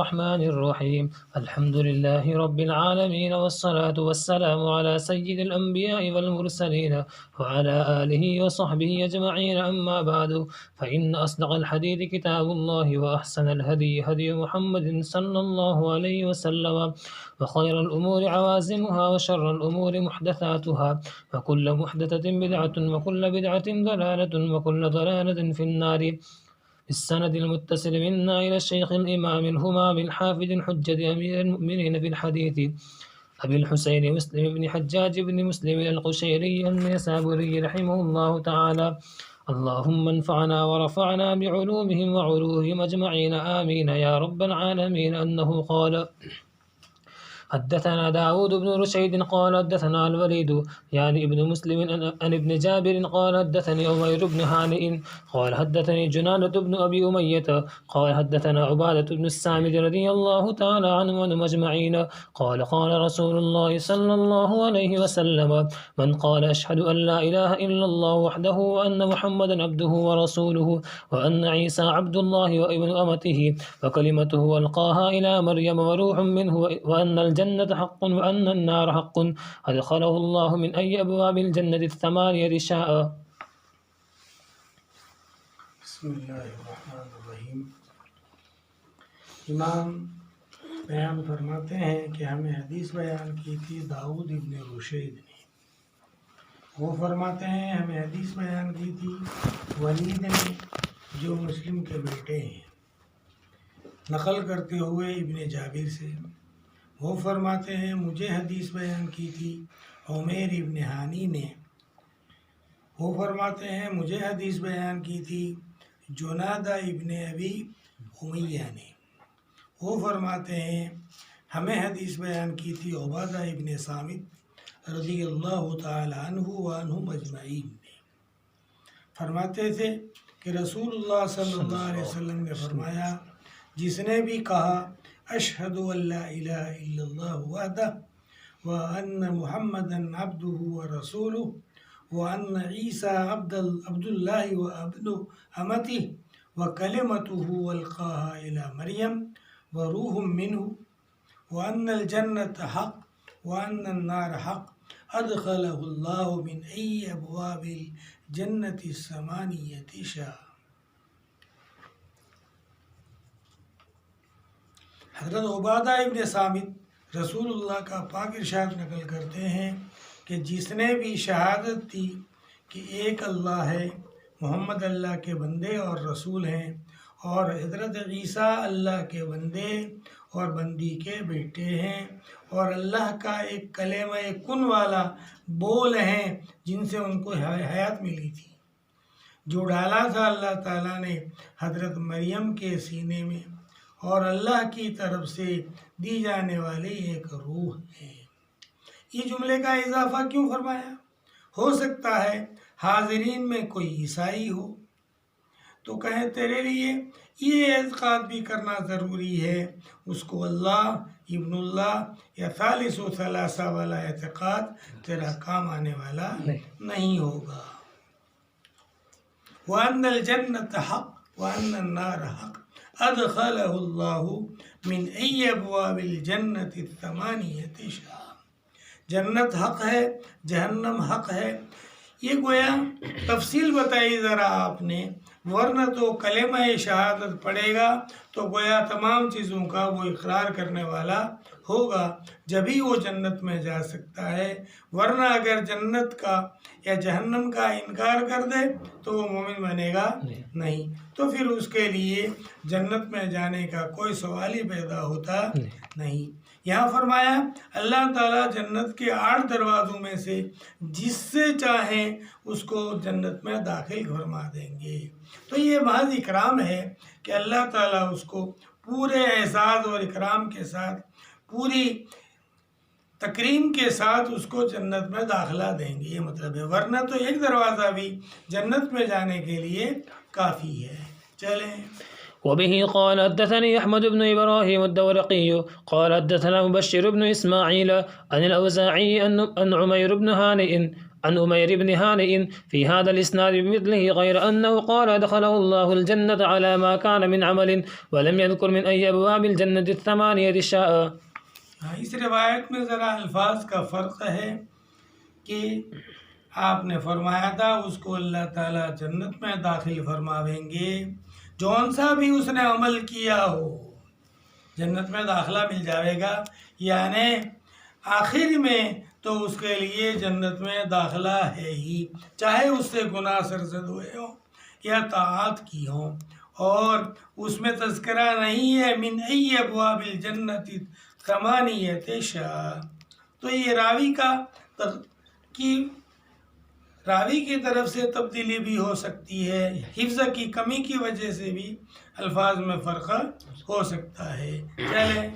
الرحمن الرحيم الحمد لله رب العالمين والصلاة والسلام على سيد الأنبياء والمرسلين وعلى آله وصحبه أجمعين أما بعد فإن أصدق الحديث كتاب الله وأحسن الهدي هدي محمد صلى الله عليه وسلم وخير الأمور عوازمها وشر الأمور محدثاتها وكل محدثة بدعة وكل بدعة ضلالة وكل ضلالة في النار. السند المتصل منا إلى الشيخ الإمام الهمام الحافظ الحجة أمير المؤمنين في الحديث أبي الحسين مسلم بن حجاج بن مسلم القشيري النيسابوري رحمه الله تعالى. اللهم انفعنا ورفعنا بعلومهم وعلوهم أجمعين آمين يا رب العالمين. أنه قال: حدثنا داود بن رشيد قال حدثنا الوليد يعني ابن مسلم عن ابن جابر قال حدثني عمير بن هانئ قال حدثني جنادة بن أبي أمية قال حدثنا عبادة بن الصامت رضي الله تعالى عنه أجمعين قال قال رسول الله صلى الله عليه وسلم: من قال أشهد أن لا إله إلا الله وحده وأن محمدا عبده ورسوله وأن عيسى عبد الله وابن أمته وكلمته ألقاها إلى مريم وروح منه وأن الجنة حق وأن النار حق أدخله الله من أي أبواب الجنة الثمانية شاء. بسم اللہ الرحمن الرحیم. امام بیان فرماتے ہیں کہ ہمیں حدیث بیان کی تھی داؤد ابن رشید نے. وہ فرماتے ہیں ہمیں حدیث بیان کی تھی ولید نے جو مسلم کے بیٹے ہیں، نقل کرتے ہوئے ابن جابر سے. وہ فرماتے ہیں مجھے حدیث بیان کی تھی عمیر ابن ہانی نے. وہ فرماتے ہیں مجھے حدیث بیان کی تھی جنادہ ابن ابی امیہ نے. وہ فرماتے ہیں ہمیں حدیث بیان کی تھی عبادہ ابن صامت رضی اللہ تعالی عنہ وعنہم اجمعین نے. فرماتے تھے کہ رسول اللہ صلی اللہ علیہ وسلم نے فرمایا: جس نے بھی کہا اشہد ان لا الہ الا اللہ وحدہ وان محمدا عبدہ ورسولہ وان عیسیٰ عبد اللہ وابن امتہ وکلمتہ القاہا الی مریم وروح منہ وان الجنۃ حق وان النار حق ادخلہ اللہ من ای ابواب الجنۃ الثمانیۃ شاء. حضرت عبادہ ابن صامت رسول اللہ کا پاک ارشاد نقل کرتے ہیں کہ جس نے بھی شہادت دی کہ ایک اللہ ہے، محمد اللہ کے بندے اور رسول ہیں، اور حضرت عیسیٰ اللہ کے بندے اور بندی کے بیٹے ہیں، اور اللہ کا ایک کلمہ کن والا بول ہیں جن سے ان کو حیات ملی تھی، جو ڈالا تھا اللہ تعالیٰ نے حضرت مریم کے سینے میں، اور اللہ کی طرف سے دی جانے والی ایک روح ہے. یہ جملے کا اضافہ کیوں فرمایا؟ ہو سکتا ہے حاضرین میں کوئی عیسائی ہو تو کہیں تیرے لیے یہ اعتقاد بھی کرنا ضروری ہے، اس کو اللہ، ابن اللہ یا ثالث و ثلاثہ والا اعتقاد تیرا کام آنے والا نہیں ہوگا. وَأَنَّ الْجَنَّةَ حَقٌّ وَأَنَّ النَّارَ حَقٌّ ادخلہ اللہ من ای ابواب الجنۃ الثمانیۃ شاء. جنت حق ہے، جہنم حق ہے. یہ گویا تفصیل بتائی ذرا آپ نے، ورنہ تو کلمہ شہادت پڑھے گا تو گویا تمام چیزوں کا وہ اقرار کرنے والا ہوگا، جبھی وہ جنت میں جا سکتا ہے. ورنہ اگر جنت کا یا جہنم کا انکار کر دے تو وہ مومن بنے گا نہیں، تو پھر اس کے لیے جنت میں جانے کا کوئی سوال ہی پیدا ہوتا نہیں. یہاں فرمایا اللہ تعالیٰ جنت کے 8 دروازوں میں سے جس سے چاہیں اس کو جنت میں داخل فرما دیں گے. تو یہ محض اکرام ہے کہ اللہ تعالیٰ اس کو پورے اعزاز اور اکرام کے ساتھ، پوری تکریم کے ساتھ اس کو جنت میں داخلہ دیں گے، یہ مطلب ہے. ورنہ تو ایک دروازہ بھی جنت میں جانے کے لیے کافی ہے. چلیں. وبه قال حدثني أحمد بن إبراهيم الدورقي قال حدثنا مبشر بن إسماعيل عن الأوزاعي عن عمير بن هانئ عن أمير بن هانئ في هذا الإسناد بمثله غير أنه قال دخله الله الجنة على ما كان من عمل ولم يذكر من أي أبواب الجنة الثمانية شاء. اس روایت میں ذرا الفاظ کا فرق ہے کہ آپ نے فرمایا تھا اس کو اللہ تعالیٰ جنت میں داخل فرماویں گے جون سا بھی اس نے عمل کیا ہو جنت میں داخلہ مل جائے گا، یعنی آخر میں تو اس کے لیے جنت میں داخلہ ہے ہی، چاہے اس سے گناہ سرزد ہوئے ہوں یا طاعات کی ہوں، اور اس میں تذکرہ نہیں ہے من ای ابواب الجنت ثمانیۃ شاء. تو یہ راوی کی طرف سے تبدیلی بھی ہو سکتی ہے، حفظ کی کمی کی وجہ سے بھی الفاظ میں فرق ہو سکتا ہے. چلیں.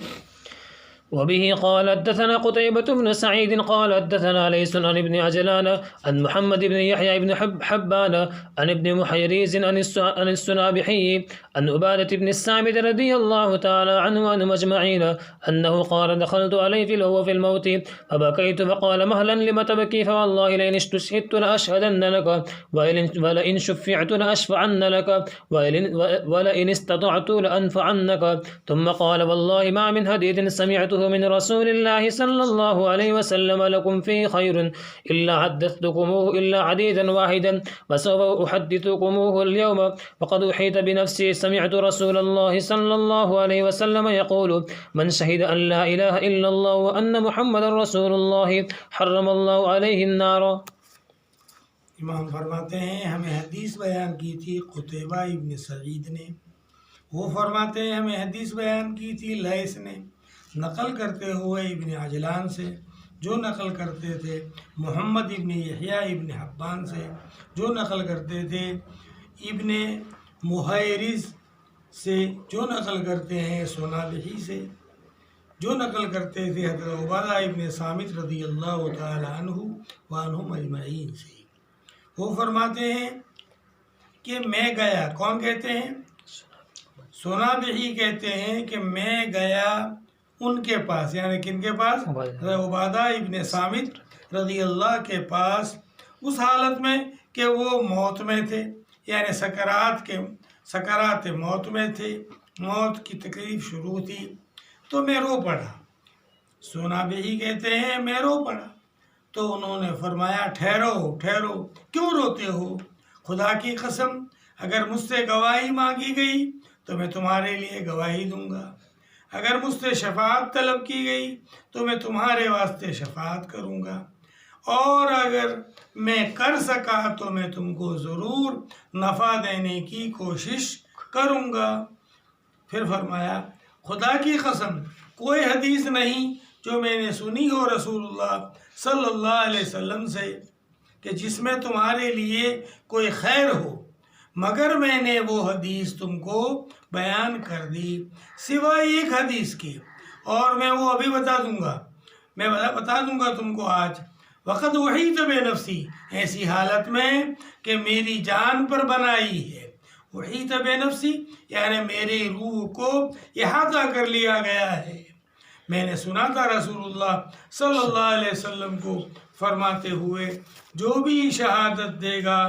وبه قال حدثنا قتيبة بن سعيد قال حدثنا ليس عن ابن عجلان عن محمد بن يحيى بن حبان عن ابن محيريز عن السنابحي عن عبادة بن الصامت رضي الله تعالى عنه وعنهم أجمعين أنه قال دخلت عليه وهو في الموت فبكيت فقال مهلا لم تبكي فوالله لئن استشهدت لأشهدن لك ولئن شفعت لأشفعن لك ولئن استطعت لأنفعنك ثم قال والله ما من حديث سمعته من رسول الله صلى الله عليه وسلم لكم فيه خير إلا حدثتكموه إلا حديثا واحدا وسوف أحدثكموه اليوم وقد أحيط بنفسي سمعت رسول الله صلى الله عليه وسلم يقول من شهد أن لا إله إلا الله وأن محمد رسول الله حرم الله عليه النار. امام فرماتے ہیں ہمیں حدیث بیان کی تھی قتیبہ ابن سعید نے، وہ فرماتے ہیں ہمیں حدیث بیان کی تھی لیث نے نقل کرتے ہوئے ابن عجلان سے، جو نقل کرتے تھے محمد ابن یحییٰ ابن حبان سے، جو نقل کرتے تھے ابن محیرز سے، جو نقل کرتے ہیں سنابحی سے، جو نقل کرتے تھے حضرت عبادہ ابن صامت رضی اللہ تعالی عنہ وعنہم اجمعین سے. وہ فرماتے ہیں کہ میں گیا، کون کہتے ہیں؟ سنابحی کہتے ہیں کہ میں گیا ان کے پاس، یعنی کن کے پاس؟ عبادہ ابن صامت رضی اللہ کے پاس، اس حالت میں کہ وہ موت میں تھے، یعنی سکرات موت میں تھے، موت کی تکلیف شروع تھی، تو میں رو پڑا. سنابحی کہتے ہیں میں رو پڑا تو انہوں نے فرمایا ٹھہرو ٹھہرو، کیوں روتے ہو؟ خدا کی قسم اگر مجھ سے گواہی مانگی گئی تو میں تمہارے لیے گواہی دوں گا، اگر مجھ سے شفاعت طلب کی گئی تو میں تمہارے واسطے شفاعت کروں گا، اور اگر میں کر سکا تو میں تم کو ضرور نفع دینے کی کوشش کروں گا. پھر فرمایا خدا کی قسم کوئی حدیث نہیں جو میں نے سنی ہو رسول اللہ صلی اللہ علیہ وسلم سے کہ جس میں تمہارے لیے کوئی خیر ہو، مگر میں نے وہ حدیث تم کو بیان کر دی سوائے ایک حدیث کی، اور میں وہ ابھی بتا دوں گا، میں بتا دوں گا تم کو آج. وقت وحیط بے نفسی، ایسی حالت میں کہ میری جان پر بنائی ہے. وحیط بے نفسی یعنی میری روح کو احاطہ کر لیا گیا ہے. میں نے سنا تھا رسول اللہ صلی اللہ علیہ وسلم کو فرماتے ہوئے جو بھی شہادت دے گا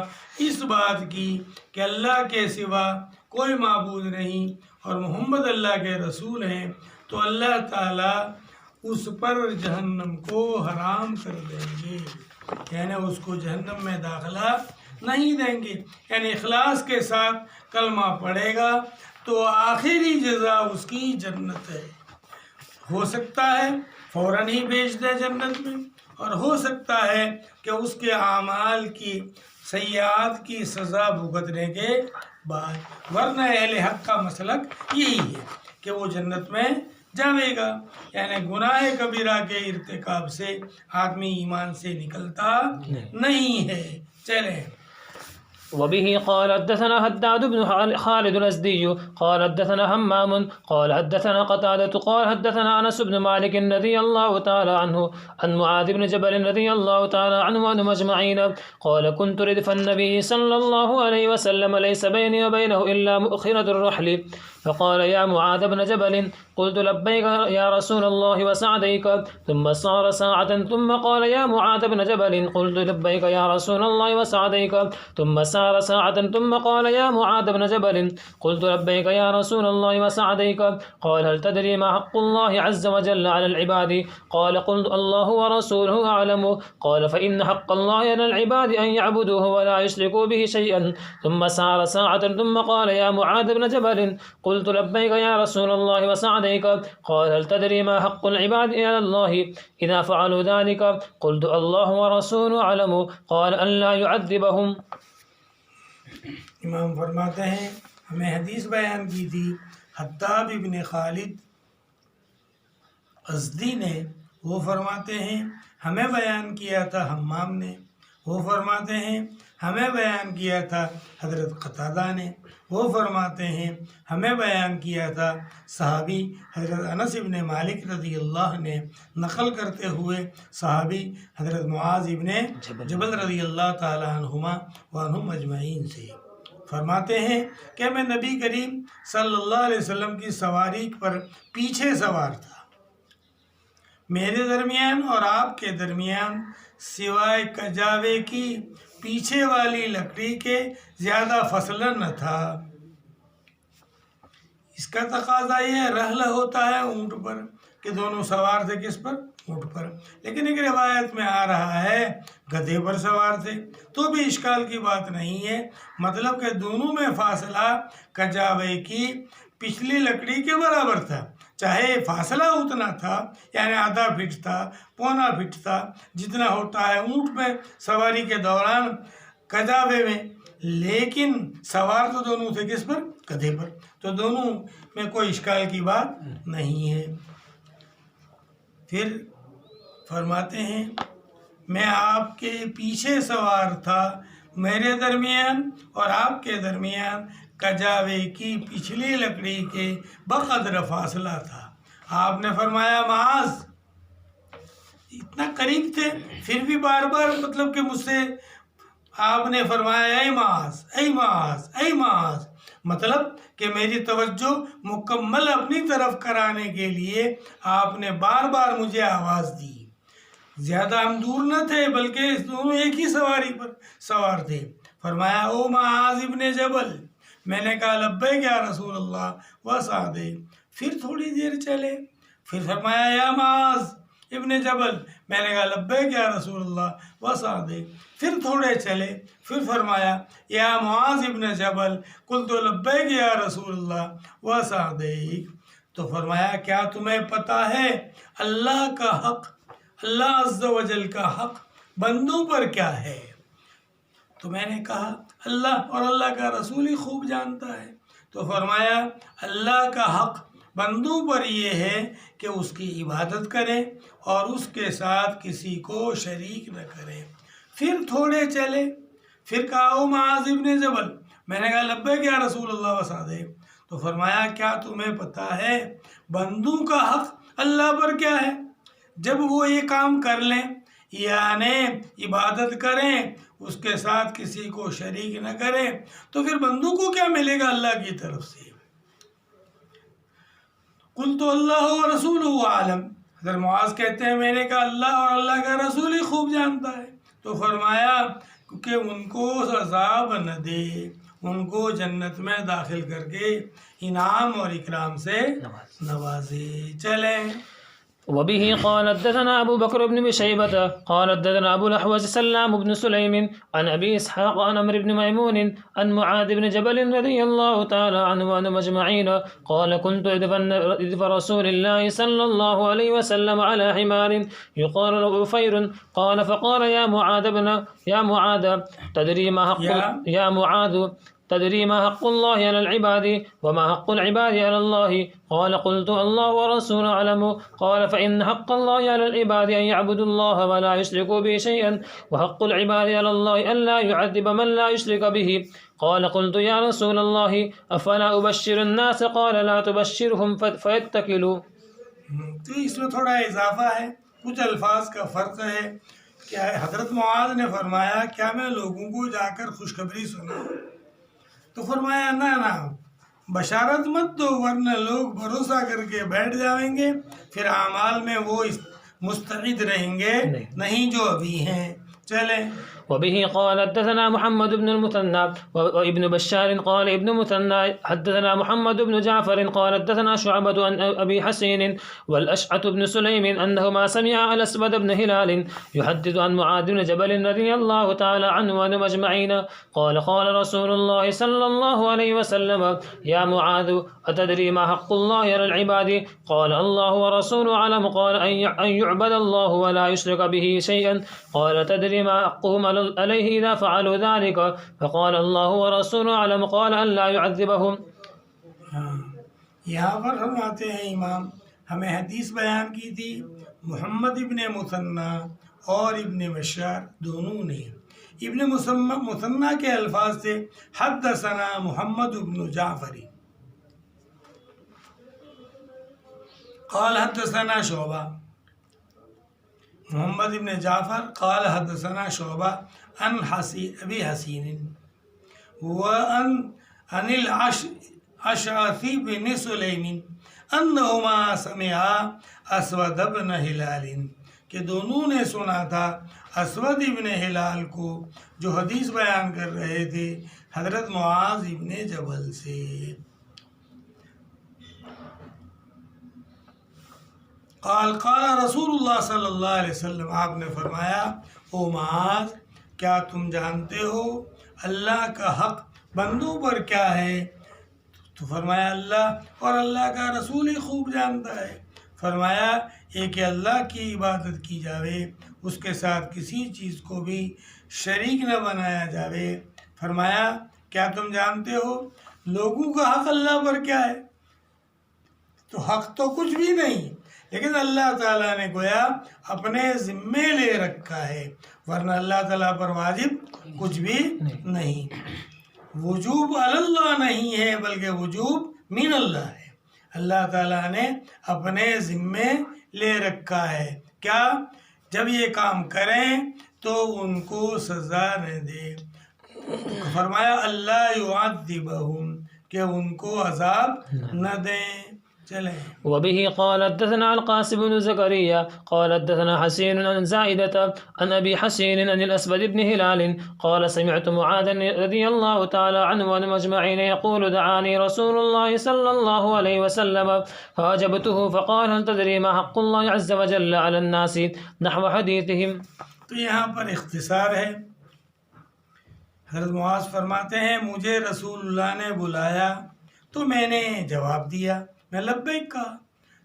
اس بات کی کہ اللہ کے سوا کوئی معبود نہیں اور محمد اللہ کے رسول ہیں، تو اللہ تعالیٰ اس پر جہنم کو حرام کر دیں گے، یعنی اس کو جہنم میں داخلہ نہیں دیں گے. یعنی اخلاص کے ساتھ کلمہ پڑھے گا تو آخری جزا اس کی جنت ہے. ہو سکتا ہے فوراً ہی بھیج دے جنت میں، اور ہو سکتا ہے کہ اس کے اعمال کی سیئات کی سزا بھگتنے کے بعد، ورنہ اہل حق کا مسلک یہی ہے کہ وہ جنت میں جاوے گا. یعنی گناہ کبیرہ کے ارتکاب سے آدمی ایمان سے نکلتا نہیں ہے. چلیں. وبه قال حدثنا حداد بن خالد الأزدي قال حدثنا همام قال حدثنا قتادة قال حدثنا أنس بن مالك رضي الله تعالى عنه عن معاذ بن جبل رضي الله تعالى عنه وعنهم أجمعين قال كنت ردف النبي صلى الله عليه وسلم ليس بيني وبينه إلا مؤخرة الرحل فقال يا معاذ بن جبل قلت لبيك يا رسول الله وسعديك ثم صار ساعة ثم قال يا معاذ بن جبل قلت لبيك يا رسول الله وسعديك ثم سار ساعة ثم قال يا معاذ بن جبل قلت لبيك يا رسول الله وسعديك قال هل تدري ما حق الله عز وجل على العباد قال قلت الله ورسوله أعلم قال فإن حق الله على العباد أن يعبدوه ولا يشركوا به شيئا ثم سار ساعة ثم قال يا معاذ بن جبل قلت لبيك يا رسول الله وسعديك قال هل تدري ما حق العباد على الله إذا فعلوا ذلك قلت الله ورسوله أعلم قال أن لا يعذبهم. امام فرماتے ہیں ہمیں حدیث بیان کی تھی حتاب ابن خالد ازدی نے، وہ فرماتے ہیں ہمیں بیان کیا تھا حمام نے، وہ فرماتے ہیں ہمیں بیان کیا تھا حضرت قتادہ نے، وہ فرماتے ہیں ہمیں بیان کیا تھا صحابی حضرت انس ابن مالک رضی اللہ نے نقل کرتے ہوئے صحابی حضرت معاذ ابن جبل رضی اللہ تعالی عنہما وعنہم اجمعین سے فرماتے ہیں کہ میں نبی کریم صلی اللہ علیہ وسلم کی سواری پر پیچھے سوار تھا، میرے درمیان اور آپ کے درمیان سوائے کجاوے کی پیچھے والی لکڑی کے زیادہ فاصلہ نہ تھا۔ اس کا تقاضا یہ رحل ہوتا ہے اونٹ پر کہ دونوں سوار تھے، کس پر؟ اونٹ پر، لیکن ایک روایت میں آ رہا ہے گدھے پر سوار تھے، تو بھی اشکال کی بات نہیں ہے، مطلب کہ دونوں میں فاصلہ کجاوے کی پچھلی لکڑی کے برابر تھا، چاہے فاصلہ اتنا تھا یعنی آدھا فٹ تھا، پونا فٹ تھا، جتنا ہوتا ہے اونٹ میں سواری کے دوران کجاوے میں، لیکن سوار تو دونوں تھے کس پر؟ گدھے پر، تو دونوں میں کوئی اشکال کی بات نہیں ہے۔ پھر فرماتے ہیں میں آپ کے پیچھے سوار تھا، میرے درمیان اور آپ کے درمیان کجاوے کی پچھلی لکڑی کے بقدر فاصلہ تھا۔ آپ نے فرمایا معاذ، اتنا قریب تھے پھر بھی بار بار مطلب کہ مجھ سے آپ نے فرمایا اے معاذ اے معاذ اے معاذ، مطلب کہ میری توجہ مکمل اپنی طرف کرانے کے لیے آپ نے بار بار مجھے آواز دی۔ زیادہ ہم دور نہ تھے بلکہ دونوں ایک ہی سواری پر سوار تھے۔ فرمایا او معاذ ابن جبل، میں نے کہا لبیک یا رسول اللہ وسعدیک، پھر تھوڑی دیر چلے، پھر فرمایا یا معاذ ابن جبل، میں نے کہا لبیک یا رسول اللہ وسعدیک، پھر تھوڑے چلے، پھر فرمایا یا معاذ ابن جبل قلت لبیک یا رسول اللہ وسعدیک، تو فرمایا کیا تمہیں پتہ ہے اللہ کا حق، اللہ عز و جل کا حق بندوں پر کیا ہے؟ تو میں نے کہا اللہ اور اللہ کا رسول ہی خوب جانتا ہے۔ تو فرمایا اللہ کا حق بندوں پر یہ ہے کہ اس کی عبادت کریں اور اس کے ساتھ کسی کو شریک نہ کریں۔ پھر تھوڑے چلے، پھر کہا او معاذ ابن جبل، میں نے کہا لبیک یا رسول اللہ وسعدیک، تو فرمایا کیا تمہیں پتہ ہے بندوں کا حق اللہ پر کیا ہے؟ جب وہ یہ کام کر لیں یعنی عبادت کریں، اس کے ساتھ کسی کو شریک نہ کریں، تو پھر بندوں کو کیا ملے گا اللہ کی طرف سے؟ قلت اللہ و رسولہ اعلم، حضرت معاذ کہتے ہیں میں نے کہا اللہ اور اللہ کا رسول ہی خوب جانتا ہے۔ تو فرمایا کہ ان کو عذاب نہ دے، ان کو جنت میں داخل کر کے انعام اور اکرام سے نوازے۔ چلیں۔ وبه قال حدثنا أبو بكر بن شيبة قال حدثنا أبو الأحوص سلام بن سليم عن أبي إسحاق عن عمرو بن ميمون عن معاذ بن جبل رضي الله تعالى عنه وعنهم أجمعين قال كنت ردف رسول الله صلى الله عليه وسلم على حمار يقال له عفير قال فقال يا معاذ تدري ما حق يا معاذ تدري ما حق الله على العباد وما حق العباد على الله قال قلت الله ورسوله أعلم قال فإن حق الله على العباد أن يعبدوا الله ولا يشركوا به شيئا وحق العباد على الله أن لا يعذب من لا يشرك به قال قلت يا رسول الله أفلا أبشر الناس قال لا تبشرهم فيتكلوا۔ تو اس میں تھوڑا اضافہ ہے، کچھ الفاظ کا فرق ہے کہ حضرت معاذ نے فرمایا کیا میں لوگوں کو جا کر خوشخبری سناؤں؟ تو فرمایا نہ بشارت مت دو ورنہ لوگ بھروسہ کر کے بیٹھ جائیں گے، پھر اعمال میں وہ مستعد رہیں گے نہیں جو ابھی ہیں۔ چلیں۔ وبه قال حدثنا محمد بن المثنى وابن بشار قال ابن مثنى حدثنا محمد بن جعفر قال حدثنا شعبة عن أبي حسين والأشعث بن سليم أنهما سمع الأسود بن هلال يحدث عن معاذ بن جبل رضي الله تعالى عنه وعنهم أجمعين قال قال رسول الله صلى الله عليه وسلم يا معاذ أتدري ما حق الله على العباد؟ قال الله ورسوله أعلم. قال أن يعبد الله ولا يشرك به شيئا. قال تدري ما حقهم عليه إذا فعلوا ذلك؟ فقال الله ورسوله أعلم. قال أن لا يعذبهم. یہاں پر فرماتے ہیں امام ہمیں حدیث بیان کی تھی محمد ابن مثنى اور ابن بشار دونوں نے۔ ابن مثنى کے الفاظ تھے حدثنا محمد ابن جعفر قال حدثنا شعبہ، محمد ابن جعفر قال حدثنا شعبہ عن ابی حسین وعن الاشعث بن سلیم انہما سمعا اسود بن ہلال کہ دونوں نے سنا تھا اسود ابن ہلال کو جو حدیث بیان کر رہے تھے حضرت معاذ ابن جبل سے۔ قال رسول اللہ صلی اللہ علیہ وسلم، آپ نے فرمایا او معاذ کیا تم جانتے ہو اللہ کا حق بندوں پر کیا ہے؟ تو فرمایا اللہ اور اللہ کا رسول ہی خوب جانتا ہے۔ فرمایا ایک کہ اللہ کی عبادت کی جاوے، اس کے ساتھ کسی چیز کو بھی شریک نہ بنایا جاوے۔ فرمایا کیا تم جانتے ہو لوگوں کا حق اللہ پر کیا ہے؟ تو حق تو کچھ بھی نہیں، لیکن اللہ تعالیٰ نے گویا اپنے ذمے لے رکھا ہے، ورنہ اللہ تعالیٰ پر واجب کچھ بھی نہیں۔ وجوب اللہ نہیں ہے بلکہ وجوب من اللہ ہے، اللہ تعالیٰ نے اپنے ذمے لے رکھا ہے۔ کیا؟ جب یہ کام کریں تو ان کو سزا نہ دے۔ فرمایا اللہ یعذبہم کہ ان کو عذاب نہ دیں۔ وبه قال حدثنا القاسم بن زكريا قال حدثنا حسين عن زائدة عن أبي حسين عن الأسود بن هلال قال سمعت معاذا رضي الله تعالى عنه وعنهم أجمعين يقول دعاني رسول الله صلى الله عليه وسلم فأجبته فقال هل تدري ما حق الله عز وجل على الناس نحو حديثهم۔ تو یہاں پر اختصار ہے۔ حضرت معاذ فرماتے ہیں مجھے رسول اللہ نے بلایا تو میں نے جواب دیا، میں لبیک کہا،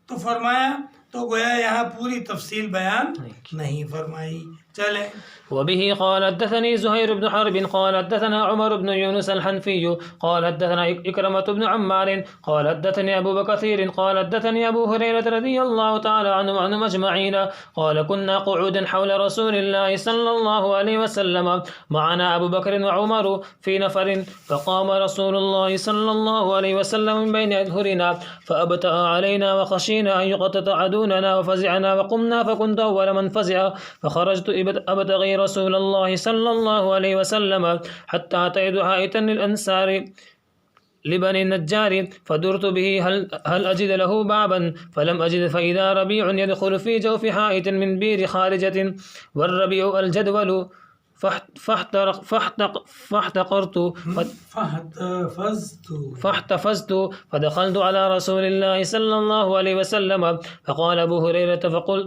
تو فرمایا تو گویا یہاں پوری تفصیل بیان نہیں فرمائی۔ چلیں۔ وبه قال حدثني زهير بن حرب قال حدثنا عمر بن يونس الحنفي قال حدثنا إكرمة بن عمار قال حدثني أبو بكثير قال حدثني أبو هريرة رضي الله تعالى عنه وعنهم أجمعين قال كنا قعودا حول رسول الله صلى الله عليه وسلم معنا أبو بكر وعمر في نفر فقام رسول الله صلى الله عليه وسلم من بين أظهرنا فأبطأ علينا وخشينا أن يقتطع دوننا وفزعنا وقمنا فكنت أول من فزع فخرجت أبتغي رسول الله صلى الله عليه وسلم حتى أتيت حائطا للأنصار لبني النجار فدرت به هل أجد له بابا فلم أجد فإذا ربيع يدخل في جوف حائط من بير خارجة والربيع الجدول فاحتفظت فدخلت على رسول الله صلى الله عليه وسلم فقال أبو هريرة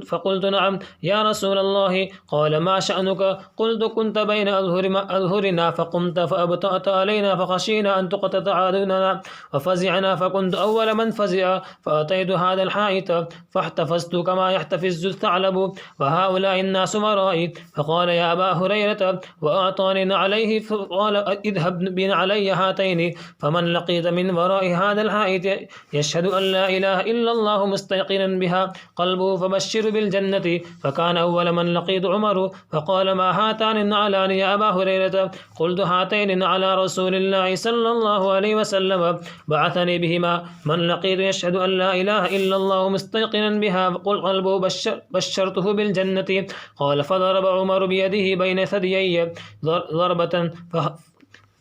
فقلت نعم يا رسول الله قال ما شأنك قلت كنت بين أظهرنا فقمت فأبطأت علينا فخشينا أن تقتطع دوننا وفزعنا فكنت أول من فزع فأتيت هذا الحائط فاحتفظت كما يحتفظ الثعلب وهؤلاء الناس مرائي فقال يا أبا هريرة وأعطاني عليه فقال اذهب بنا علي هاتين فمن لقيت من وراء هذا الحائط يشهد أن لا إله إلا الله مستيقنا بها قلبه فبشر بالجنة فكان أول من لقيت عمر فقال ما هاتان نعلان يا أبا هريرة قلت هاتين على رسول الله صلى الله عليه وسلم بعثني بهما من لقيت يشهد أن لا إله إلا الله مستيقنا بها قل قلبه بشرته بالجنة قال فضرب عمر بيده بين ثديي ضربة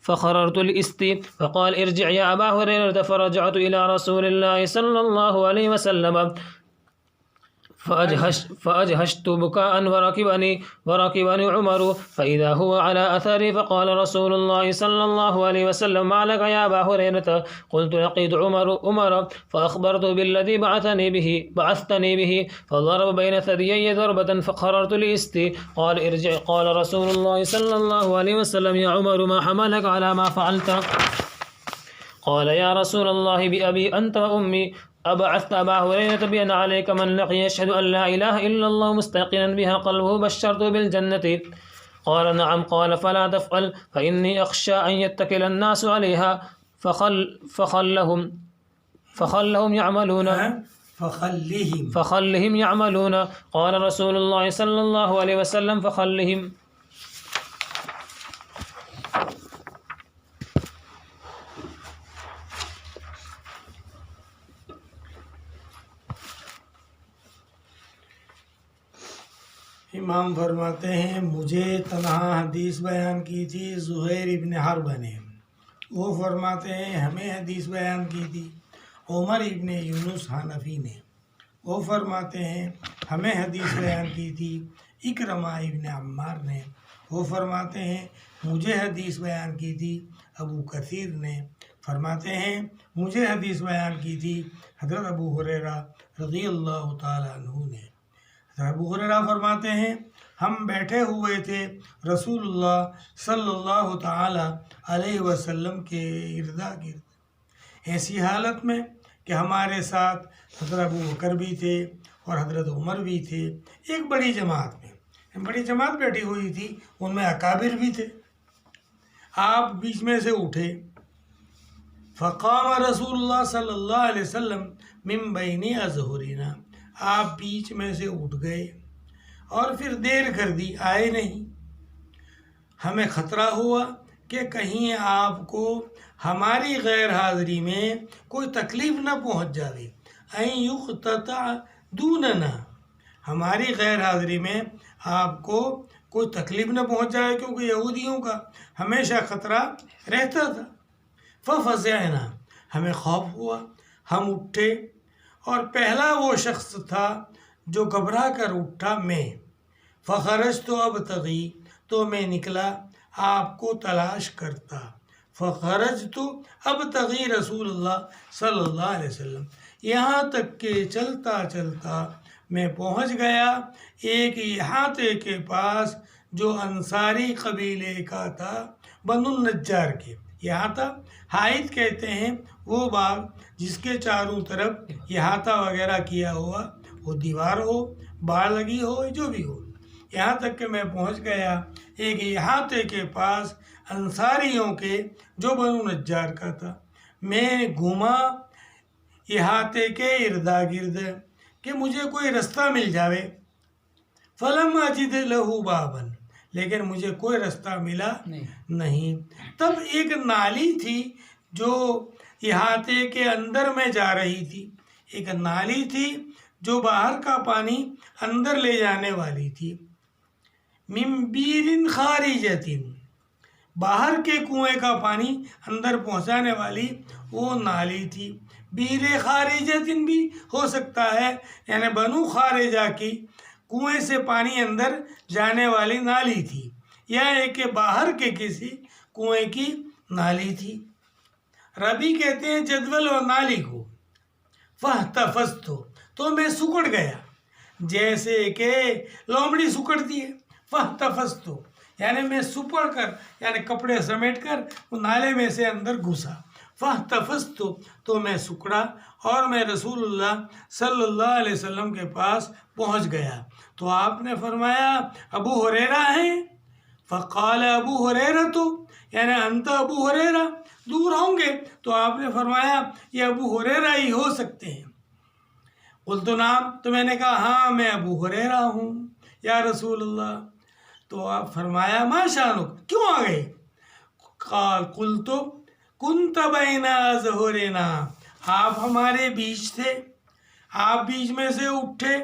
فخررت لإستي فقال ارجع يا أبا هريرة فرجعت إلى رسول الله صلى الله عليه وسلم فأجهشت بكاء وركبني عمر فإذا هو على أثري فقال رسول الله صلى الله عليه وسلم ما لك يا أبا هريرة؟ قلت لقيت عمر فأخبرت بالذي بعثتني به فضرب بين ثديي ضربة فخررت لإستي. قال ارجع. قال رسول الله صلى الله عليه وسلم يا عمر ما حملك على ما فعلت؟ قال يا رسول الله بأبي أنت وأمي أبعثت أبا هريرة بأن عليك من لقي يشهد أن لا إله إلا الله مستيقنا بها قلبه بشرته بالجنة؟ قال نعم. قال فلا تفعل فإني أخشى أن يتكل الناس عليها فخلهم يعملون. قال رسول الله صلى الله عليه وسلم فخلهم. امام فرماتے ہیں مجھے تنہا حدیث بیان کی تھی زہیر ابن حرب نے. وہ فرماتے ہیں ہمیں حدیث بیان کی تھی عمر ابن یونس حنفی نے. وہ فرماتے ہیں ہمیں حدیث بیان کی تھی اکرمہ ابن عمار نے. وہ فرماتے ہیں مجھے حدیث بیان کی تھی ابو کثیر نے. فرماتے ہیں مجھے حدیث بیان کی تھی حضرت ابو ہریرہ رضی اللہ تعالیٰ عنہ نے. ابو ہریرہ فرماتے ہیں ہم بیٹھے ہوئے تھے رسول اللہ صلی اللہ تعالی علیہ وسلم کے اردا گرد ایسی حالت میں کہ ہمارے ساتھ حضرت ابو بکر بھی تھے اور حضرت عمر بھی تھے. ایک بڑی جماعت بیٹھی ہوئی تھی، ان میں اکابر بھی تھے. آپ بیچ میں سے اٹھے. فقام رسول اللہ صلی اللہ علیہ وسلم من بین اظہرنا. آپ بیچ میں سے اٹھ گئے اور پھر دیر کر دی، آئے نہیں. ہمیں خطرہ ہوا کہ کہیں آپ کو ہماری غیر حاضری میں کوئی تکلیف نہ پہنچ جاوے. این یقتطع دوننا، ہماری غیر حاضری میں آپ کو کوئی تکلیف نہ پہنچ جائے، کیونکہ یہودیوں کا ہمیشہ خطرہ رہتا تھا. ففزعنا، ہمیں خوف ہوا. ہم اٹھے اور پہلا وہ شخص تھا جو گھبرا کر اٹھا میں. فخرجت ابتغی، تو میں نکلا آپ کو تلاش کرتا. فخرجت ابتغی رسول اللہ صلی اللہ علیہ وسلم، یہاں تک کہ چلتا چلتا میں پہنچ گیا ایک احاطے کے پاس جو انصاری قبیلے کا تھا، بنو النجار کے. احاطہ حائط کہتے ہیں وہ باغ جس کے چاروں طرف احاطہ وغیرہ کیا ہوا، وہ دیوار ہو، باڑ لگی ہو، جو بھی ہو. یہاں تک کہ میں پہنچ گیا ایک احاطے کے پاس انصاریوں کے جو بنو نجار کا تھا. میں گھوما احاطے کے اردا گرد کہ مجھے کوئی رستہ مل جاوے. فلم اجد لہ بابا، لیکن مجھے کوئی رستہ ملا نہیں. تب ایک نالی تھی جو احاطے کے اندر میں جا رہی تھی. ایک نالی تھی جو باہر کا پانی اندر لے جانے والی تھی. من بیر خارجۃ، باہر کے کنویں کا پانی اندر پہنچانے والی وہ نالی تھی. بیر خارجۃ بھی ہو سکتا ہے، یعنی بنو خارجہ کی کنویں سے پانی اندر جانے والی نالی تھی، یا ایک کہ باہر کے کسی کنویں کی نالی تھی. ربی کہتے ہیں جدول اور نالی کو. فاحتفظت، تو میں سکڑ گیا جیسے کہ لومڑی سکڑتی ہے. فاحتفظت یعنی میں سپڑ کر، یعنی کپڑے سمیٹ کر وہ نالے میں سے اندر گھسا. فاحتفظت، تو میں سکڑا اور میں رسول اللہ صلی اللہ علیہ وسلم کے پاس پہنچ گیا. تو آپ نے فرمایا ابو ہریرہ ہیں؟ فقال ابو ہریرہ، تو یعنی انت ابو ہریرہ، دور ہوں گے تو آپ نے فرمایا یہ ابو ہریرہ ہی ہو سکتے ہیں. قلت نعم، تو میں نے کہا ہاں میں ابو ہریرہ ہوں یا رسول اللہ. تو آپ فرمایا ما شانک، کیوں آ گئے؟ قال قلت کنت بین اظہرنا، آپ ہمارے بیچ تھے، آپ بیچ میں سے اٹھے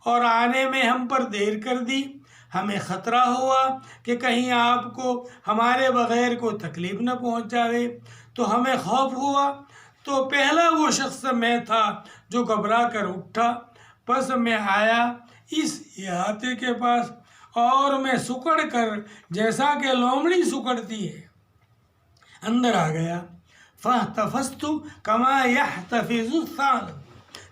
اور آنے میں ہم پر دیر کر دی. ہمیں خطرہ ہوا کہ کہیں آپ کو ہمارے بغیر کو تکلیف نہ پہنچ جائے، تو ہمیں خوف ہوا، تو پہلا وہ شخص میں تھا جو گھبرا کر اٹھا، پس میں آیا اس احاطے کے پاس اور میں سکڑ کر جیسا کہ لومڑی سکڑتی ہے اندر آ گیا۔ فاحتفظت کما یحتفظ الثعلب،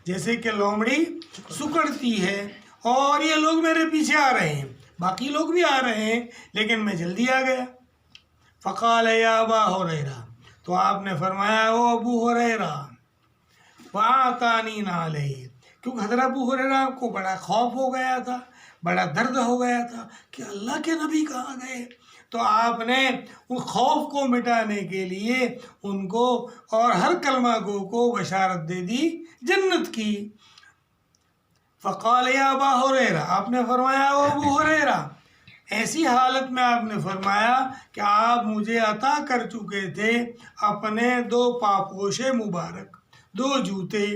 جیسے کہ لومڑی سکڑتی ہے، اور یہ لوگ میرے پیچھے آ رہے ہیں، باقی لوگ بھی آ رہے ہیں لیکن میں جلدی آ گیا۔ فقال یا ابا ہریرہ، تو آپ نے فرمایا او ابو ہریرہ، فاعطانی نعلیہ، کیونکہ حضرت ابو ہریرہ کو بڑا خوف ہو گیا تھا، بڑا درد ہو گیا تھا کہ اللہ کے نبی کہاں گئے، تو آپ نے اس خوف کو مٹانے کے لیے ان کو اور ہر کلمہ گو کو بشارت دے دی جنت کی۔ فقال یا ابا ہریرہ، آپ نے فرمایا او ابو ہریرہ، ایسی حالت میں آپ نے فرمایا کہ آپ مجھے عطا کر چکے تھے اپنے 2 پاپوش مبارک، 2 جوتے،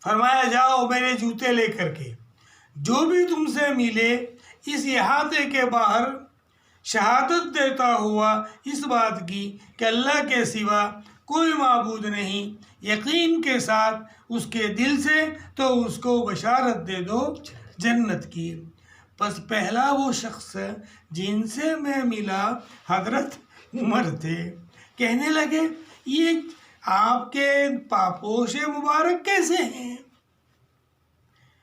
فرمایا جاؤ میرے جوتے لے کر کے جو بھی تم سے ملے اس احاطے کے باہر شہادت دیتا ہوا اس بات کی کہ اللہ کے سوا کوئی معبود نہیں، یقین کے ساتھ اس کے دل سے، تو اس کو بشارت دے دو جنت کی۔ پس پہلا وہ شخص جن سے میں ملا حضرت عمر تھے، کہنے لگے یہ آپ کے پاپوش مبارک کیسے ہیں؟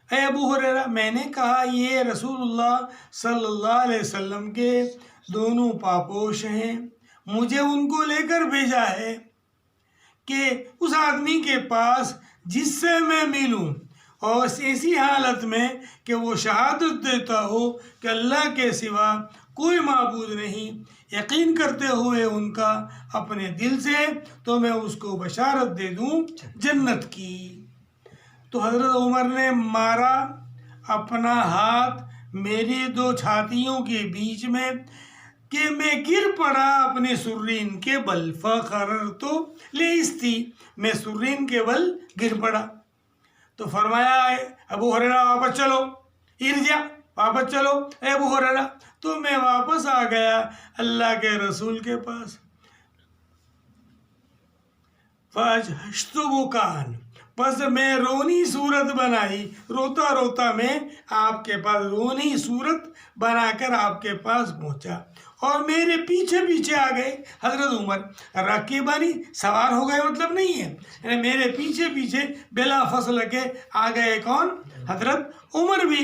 اے ابو ہریرہ، میں نے کہا یہ رسول اللہ صلی اللہ علیہ وسلم کے دونوں پاپوش ہیں، مجھے ان کو لے کر بھیجا ہے کہ اس آدمی کے پاس جس سے میں ملوں، اور ایسی حالت میں کہ وہ شہادت دیتا ہو کہ اللہ کے سوا کوئی معبود نہیں، یقین کرتے ہوئے ان کا اپنے دل سے، تو میں اس کو بشارت دے دوں جنت کی۔ تو حضرت عمر نے مارا اپنا ہاتھ میری 2 چھاتیوں کے بیچ میں کہ میں گر پڑا اپنے سرین کے بل، فخررت لیستی، میں سرین کے بل گر پڑا۔ تو فرمایا ابو ہریرہ واپس چلو، ارجع، واپس چلو اے ابو ہریرہ، تو میں واپس آ گیا اللہ کے رسول کے پاس۔ فاجہشت بکاء، پس میں رونی صورت بنائی، روتا روتا میں آپ کے پاس رونی صورت بنا کر آپ کے پاس پہنچا، اور میرے پیچھے پیچھے آ گئے حضرت عمر، راکبانی، سوار ہو گئے مطلب نہیں ہے، یعنی میرے پیچھے پیچھے بلا فصل کے آ گئے کون؟ حضرت عمر بھی۔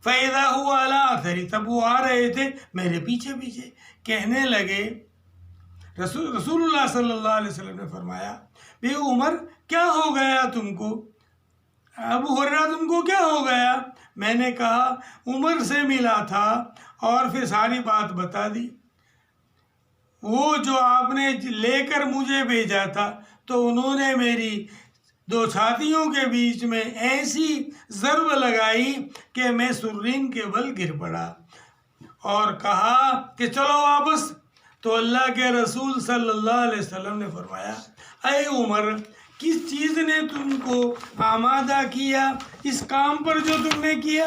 فَإِذَا هُوَ عَلَىٰ أَثَرِي، تب وہ آ رہے تھے میرے پیچھے پیچھے، کہنے لگے، رسول اللہ صلی اللہ علیہ وسلم نے فرمایا بے عمر کیا ہو گیا تم کو؟ ابو ہریرہ تم کو کیا ہو گیا؟ میں نے کہا عمر سے ملا تھا اور پھر ساری بات بتا دی، وہ جو آپ نے لے کر مجھے بھیجا تھا، تو انہوں نے میری 2 چھاتیوں کے بیچ میں ایسی ضرب لگائی کہ میں سرین کے بل گر پڑا، اور کہا کہ چلو واپس۔ تو اللہ کے رسول صلی اللہ علیہ وسلم نے فرمایا اے عمر، کس چیز نے تم کو آمادہ کیا اس کام پر جو تم نے کیا؟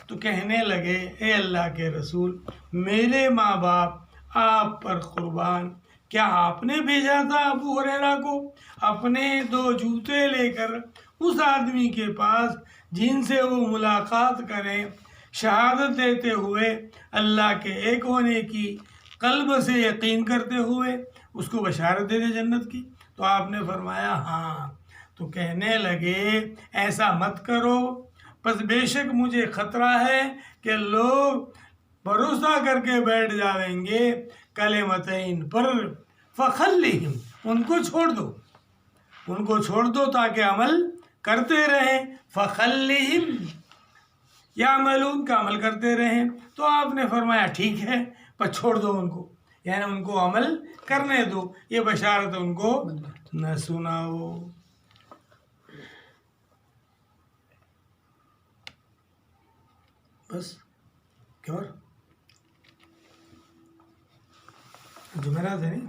تو کہنے لگے اے اللہ کے رسول، میرے ماں باپ آپ پر قربان، کیا آپ نے بھیجا تھا ابو ہریرہ کو اپنے 2 جوتے لے کر اس آدمی کے پاس جن سے وہ ملاقات کریں، شہادت دیتے ہوئے اللہ کے ایک ہونے کی قلب سے یقین کرتے ہوئے اس کو بشارت دے دے جنت کی؟ تو آپ نے فرمایا ہاں۔ تو کہنے لگے ایسا مت کرو، پس بے شک مجھے خطرہ ہے کہ لوگ بھروسہ کر کے بیٹھ جائیں گے کلمتین پر، فخلہم، ان کو چھوڑ دو، ان کو چھوڑ دو تاکہ عمل کرتے رہیں، فخلہم یعملون، کا عمل کرتے رہیں۔ تو آپ نے فرمایا ٹھیک ہے، پر چھوڑ دو ان کو، یعنی ان کو عمل کرنے دو، یہ بشارت ان کو نہ سناؤ۔ بس کیا اور جمعرات ہے نہیں؟